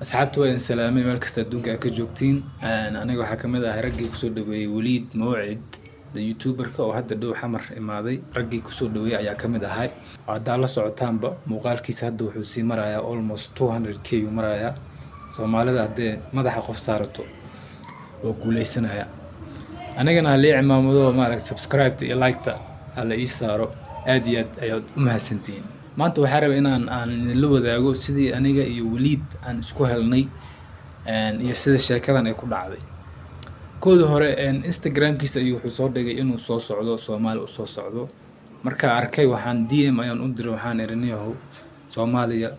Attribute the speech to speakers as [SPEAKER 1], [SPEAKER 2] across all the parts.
[SPEAKER 1] asxaabtu waa in salaamay meel kasta adduunka aad ka joogtiin. Aniga waxaa ka mid ah raggii kusoo dhaweeyey Waliid Mawcid, youtuberka oo hadda dhow xamar imaaday. Raggii kusoo dhaweeyey ayaa ka mid ahay. Haddaa la socotaanba muuqaalkiisa hadda wuxuu sii marayaa almost 200k uu marayaa. Soomaalida haddee madaxa qof saarato oo guuleysanaya. Anigana ha lii cimaamado maaragtay subscribe iyo like-ta hala ii saaro. Aad iyo aad ayaad u mahadsantihiin. maanta waxaan rabaa aan idinla wadaago sidii aniga iyo Waliid aan isku helnay iyo sida sheekadan ay ku dhacday. Koodii hore Instagram-kiisa ayuu wuxuu soo dhigay inuu soo socdo Soomaali u soo socdo. Markaa arkay waxaan DM ayaan u diray, waxaan irinayahow Soomaaliya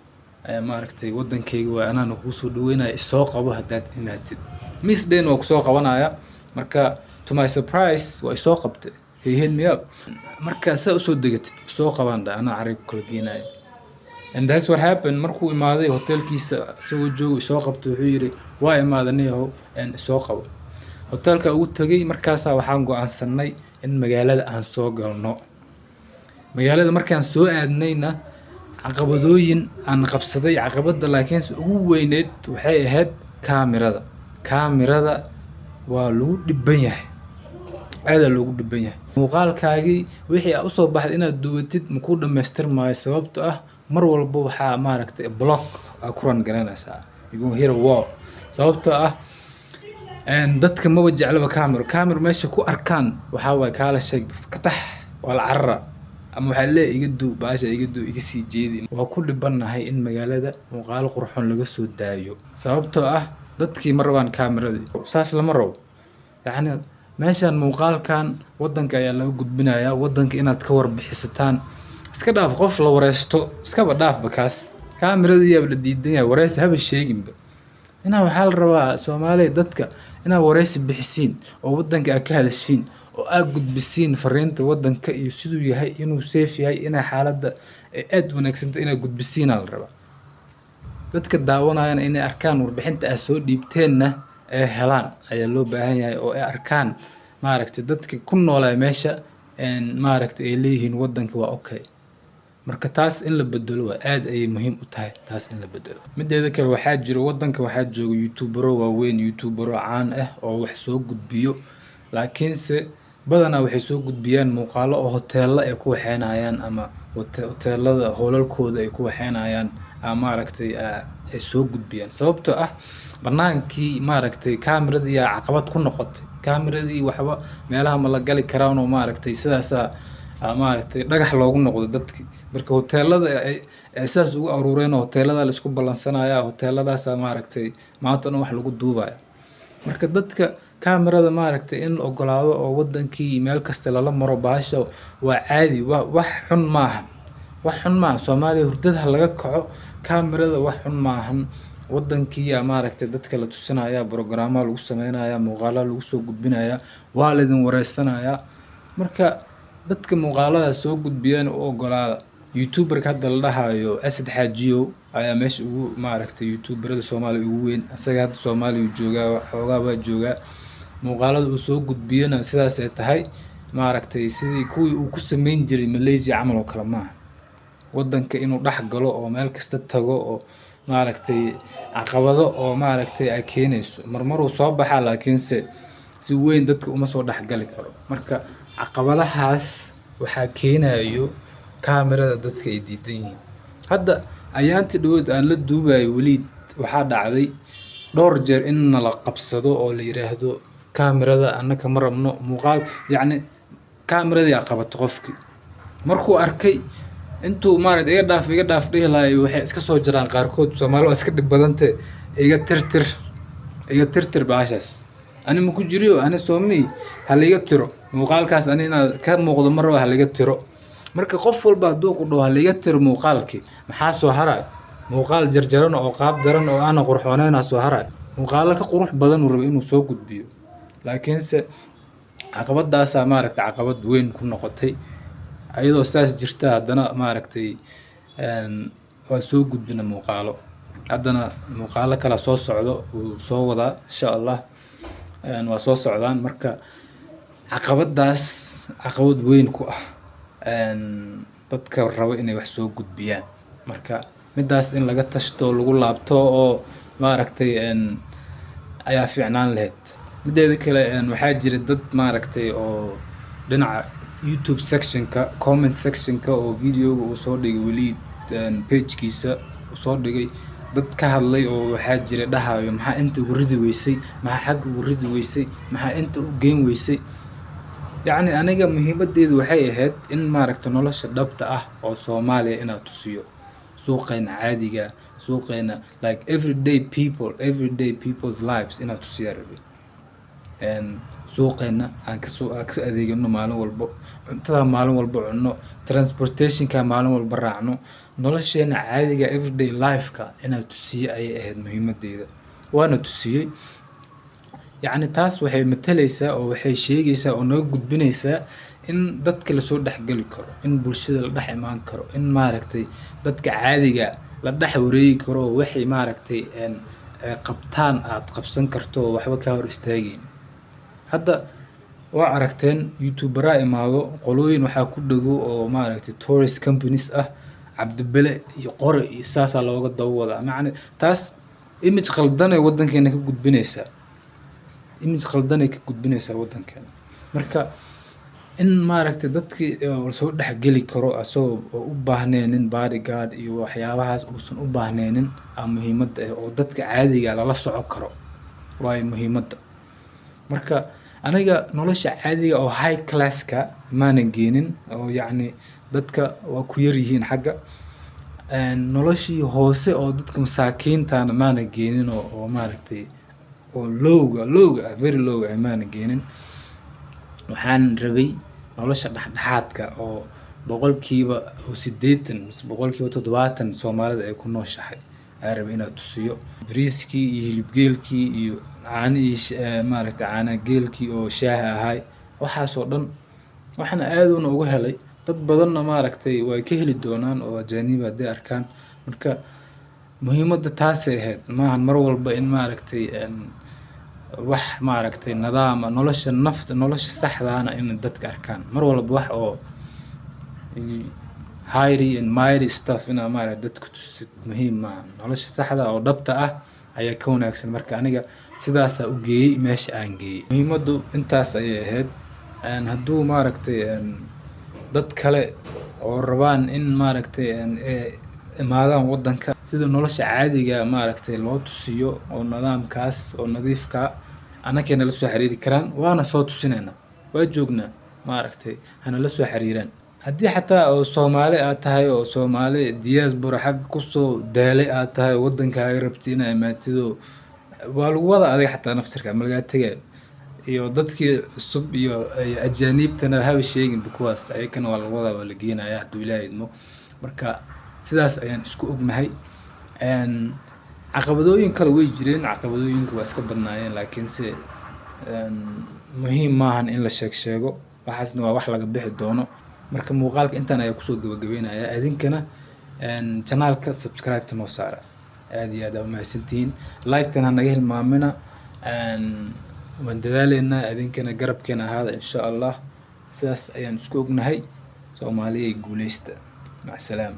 [SPEAKER 1] maaragtay wadankayga waa anaan kugu soo dhaweynaya, isoo qabo haddaad imaatid. Miss Dane waa kusoo qabanaya. Marka to my surprise waa isoo qabtay. He hit me up. Marka saa usoo degatid soo qabaan anaa arag kala geenay. And that's what happened. Markuu imaaday hotelkiisa soo joogo soo qabtay, wuxuu yiri waa imaadanayahow soo qabo. Hotelka uu tagay markaas waxaan go'aansanay in magaalada aan soo galno. Magaalada markaan soo aadnayna caqabadooyin aan qabsaday. Caqabada laakiin ugu weyneed waxay ahayd kaamirada. Kaamirada waa lagu dhibban yahay. Aad loogu dhibban yahay. Muuqaalkaagii wixii aad u soo baxday inaad duubatid ma ku dhameystirmaayo sababtoo ah mar walba waxaa maaragtay block ku ran garanaysaa. You gonna hit a wall. Sababtoo ah dadka ma wajaclaba kaamir meesha ku arkaan waxa way kala sheeg ka tax wala carra ama waxa la iga duu baasha iga duu iga sii jeedin. Waa ku dhibanahay in magaalada muuqaal qurxoon laga soo daayo sababtoo ah dadkii mar rabaan kaamirada saas lama rabo. Yacni meeshan muuqaalkan wadanka ayaa laga gudbinayaa. Wadanka inaad ka warbixisataan iska dhaaf qof la wareysto iska dhaaf bakaas kaamirada iyo la diidan yahay wareys haba sheeginba. Inaa waxa la rabaa Soomaaliya dadka inaa wareysi bixisiin oo wadanka aad ka hadashiin oo aad gudbisiin fariinta wadanka iyo siduu yahay inuu safe yahay inaa xaaladda aad wanaagsan inaa gudbisiin la rabaa. Dadka daawanayana inay arkaan warbixinta aad soo dhiibteenna ee helaan ayaa loo baahan yahay oo ay arkaan maaragtay dadka ku noolaa meesha maaragtay ay leeyihiin wadanka waa okay. Marka taas in la bedelo waa aad ay muhiim u tahay taas in la bedelo. Mideeda kale waxaa jiro wadanka waxaa jooga youtubero waaweyn, youtubero caan ah oo wax soo gudbiyo laakiinse badanaa waxay soo gudbiyaan muuqaalo oo hoteelo ay ku waxeenayaan ama hoteelada hoolalkooda ay ku waxeenayaan maaragtay ay soo gudbiyaan sababtoo ah banaankii maaragtay kaamirada caqabad ku noqotay. Kaamiradii waxba meelaha ma la gali karaan oo maaragtay sidaas maaragtay dhagax loogu noqdo dadkii. Marka hoteelada ay sidaas ugu aruureen hoteelada la isku balansanaya hoteeladaas maaragtay maanta wax lagu duubaya. Marka dadka kaamirada maaragtay in ogolaado oo wadankii meel kasta lala maro baasha waa caadi. wax xun maaha. Wax xun maaha. Soomaaliya hurdada laga kaco kaamirada wax xun maahan. wadankii maaragtay dadka la tusinaya programma lagu sameynaya muuqaalo lagu soo gudbinaya waa la idin wareysanaya. Marka dadka muuqaalada soo gudbiyaan oo ogolaada. Youtuberka hadda la dhahayo Asad Xaajiyo ayaa meesha ugu maaragtay youtuberada Soomaaliya ugu weyn. Asaga hadda Soomaaliya jooga xoogaa waa jooga. Muuqaalada uu soo gudbiyana sidaas ay tahay maaragtay sidii kuwii uu ku sameyn jiray Malaysia camal oo kala maaha. Wadanka inuu dhax galo oo meel kasta tago oo maaragtay caqabado oo maaragtay ay keenayso marmar uu soo baxaa laakiinse si weyn dadka uma soo dhax gali karo. Marka caqabadahaas waxaa keenayo kaamirada dadka ay diidan yihiin. Hadda ayaantii dhawood aan la duubayo Waliid waxaa dhacday dhowr jeer in la qabsado oo la yiraahdo kaamirada annaka ma rabno muuqaal yacni kaamirada qabato qofkii. Markuu arkay intuu maaragtay iga dhaaf dhihi lahayo waxay iska soo jiraan qaarkood Soomaali iska dhib badantay iga tirtir baashaas. Ani ma ku jiro ani Soomaali hal iga tiro muuqaalkaas ani inaad ka muuqdo mar waa hal iga tiro. Marka qof walba haduu ku dhaho hal iga tiro muuqaalkii maxaa soo haray muuqaal jarjaran oo qaab daran oo aan qurxoonayn soo haray muuqaal ka qurux badan uu rabo inuu soo gudbiyo laakiinse caqabadaas maaragtay caqabad weyn ku noqotay. Ayadoo saas jirta haddana maaragtay waa soo gudbina muuqaalo haddana muuqaalo kala soo socdo uu soo wada insha Allah waa soo socdaan. Marka caqabadaas caqabad weyn ku ah dadka rabo inay wax soo gudbiyaan. Marka midaas in laga tashto lagu laabto oo maaragtay ayaa fiicnaan lahayd. Mideeda kale waxaa jira dad maaragtay oo dhinaca YouTube sectionka comment sectionka oo videoga uu soo dhigay Waliid pagekiisa uu soo dhigay dad ka hadlay oo waxaa jira dhahayo maxaa inta ugu ridi weysay, maxaa xagga ugu ridi weysay, maxaa inta u geyn weysay. yacni aniga muhiimadeedu waxay ahayd in maaragtay nolosha dhabta ah oo Soomaaliya inaan tusiyo suuqeena caadiga suuqeena like everyday people's lives inaan tusiyo rabay. suuqeena aan ka adeegano maalin walbo, cuntada maalin walbo cunno, transportationka maalin walbo raacno, nolosheena caadiga everyday life-ka inaan tusiyo ayay ahayd muhiimadeeda. waana tusiyey. yacni taas waxay matalaysaa oo waxay sheegaysaa oo naga gudbinaysaa in dadka lasoo dhexgeli karo, in bulshada la dhex imaan karo, in maaragtay dadka caadiga la dhex wareegi karo, waxay maaragtay qabtaan aad qabsan karto oo waxba ka hor istaageen. hadda waa aragteen YouTubera imaado qolooyin waxaa ku dhago oo maaragtay tourist companies ah, Cabdibele iyo Qore iyo saasaa looga daba wadaa. macna taas image khaldan ay wadankeena ka gudbinaysaa, wadankeena. marka in maaragtay dadkii soo dhexgeli karo asagoo u baahneenin bodyguard iyo waxyaabahaas uusan u baahneenin muhiimadda oo dadka caadiga lala soco karo waayo muhiimadda. marka aniga nolosha caadiga oo high classka maanan geenin oo yacni dadka waa ku yar yihiin xagga noloshii hoose oo dadka masaakiintana maanan geenin oo maaragtay oo lowga very low maanan geenin. waxaan rabay nolosha dhexdhexaadka oo boqolkiiba 80 mise boqolkiiba 70 Soomaalida ay ku nooshahay aan rabay inaan tusiyo. bariiskii iyo hilibgeelkii iyo caanihii maaragtay caana geelkii oo shaaha ahay waxaasoo dhan waxaan aad uga helay. dad badanna maaragtay way ka heli doonaan oo ajaanib hadday arkaan. marka muhiimadda taasay ahayd maahan mar walba in maaragtay wax maaragtay nidaama nolosha saxdaana in dadka arkaan. mar walba wax oo high and mighty stuff ina maaragtay dadku tusid muhiim maaha. nolosha saxda oo dhabta ah ayaa ka wanaagsan. marka aniga sidaas u geeyay meesha aan geeyay. muhiimaddu intaas ayay ahayd. hadduu maaragtay dad kale oo rabaan in maaragtay imaadaan wadanka sida nolosha caadiga maaragtay loo tusiyo oo nidaamkaas oo nadiifka anakena la soo xiriiri karaan, waana soo tusinayna, waa joognaa maaragtay hana la soo xiriiraan. haddii xataa oo Soomaali aad tahay oo Soomaali diaspora xag ku soo daalay aad tahay wadankaaga rabti inay imaatido waa lagu wada adiga xataa naftirka malaga tagay iyo dadkii cusub iyo ajaanibtana haba sheegin because ayakana waa lagu wada waa la geenayaa hadduu Ilaahay idmo. marka sidaas ayaan isku ognahay. caqabadooyin kale way jireen, caqabadooyinku waa iska badnaayeen laakiin se muhiim maahan in la sheego waxaasna waa wax laga bixi doono. marka muuqaalka intaan ayaa kusoo gabagabeynaya. idinkana channelka subscribe noo saara. aad iyo aad u mahadsantihiin. like-tan naga hilmaamina. waan dadaaleynaa idinkana garabkeena ahaada insha Allah. sidaas ayaan isku ognahay. Soomaaliya guuleysta. mac salaam.